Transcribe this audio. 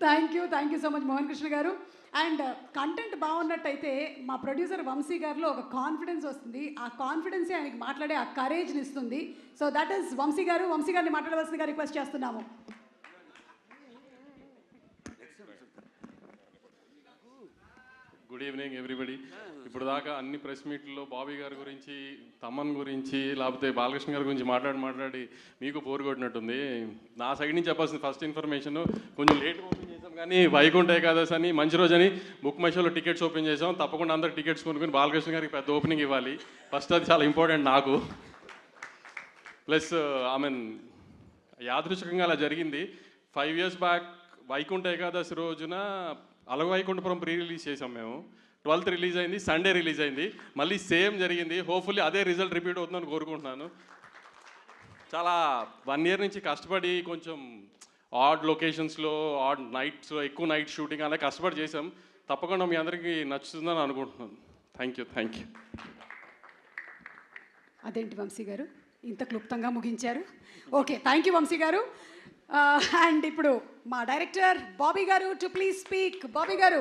Thank you so much Mohan Krishna garu. And content బాగున్నట్టయితే మా producer Vamsi గారిలో ఒక కాన్ఫిడెన్స్ వస్తుంది. ఆ కాన్ఫిడెన్సే ఆయనకి మాట్లాడే ఆ కరేజ్ని ఇస్తుంది. సో దట్ ఈస్ వంశీ గారు. వంశీ గారిని మాట్లాడవలసిందిగా రిక్వెస్ట్ చేస్తున్నాము. Good evening everybody. ఇప్పుడు దాకా అన్ని ప్రెస్ మీట్లలో బాబీ గారి గురించి, తమన్ గురించి, లేకపోతే బాలకృష్ణ గారి గురించి మాట్లాడి మీకు బోర్ కొట్టినట్టుంది. నా సైడ్ నుంచి చెప్పాల్సిన ఫస్ట్ ఇన్ఫర్మేషన్, కొంచెం లేట్ ఓపెన్ చేసాం కానీ వైకుంఠ ఏకాదశి అని మంచి రోజు అని బుక్ మై షోలో టికెట్స్ ఓపెన్ చేసాం. తప్పకుండా అందరు టికెట్స్ కొనుక్కొని బాలకృష్ణ గారికి పెద్ద ఓపెనింగ్ ఇవ్వాలి. ఫస్ట్ అది చాలా ఇంపార్టెంట్ నాకు. ప్లస్ యాదృచ్ఛికంగా అలా జరిగింది. 5 years బ్యాక్ వైకుంఠ ఏకాదశి రోజున అలవైకుంఠపురం ప్రీ రిలీజ్ చేసాం మేము. 12th రిలీజ్ అయింది, సండే రిలీజ్ అయింది. మళ్ళీ సేమ్ జరిగింది. హోప్ఫుల్లీ అదే రిజల్ట్ రిపీట్ అవుతుందని కోరుకుంటున్నాను. చాలా 1 year నుంచి కష్టపడి కొంచెం ఆడ్ లొకేషన్స్లో, ఆడ్ నైట్స్లో, ఎక్కువ నైట్ షూటింగ్ అలా కష్టపడి చేసాం. తప్పకుండా మీ అందరికీ నచ్చుతుందని అనుకుంటున్నాను. Thank you. అదేంటి వంశీ గారు ఇంత క్లుప్తంగా ముగించారు? ఓకే, థ్యాంక్ యూ వంశీ గారు. అండ్ ఇప్పుడు మా డైరెక్టర్ బాబీ గారు టు ప్లీజ్ స్పీక్. బాబీ గారు.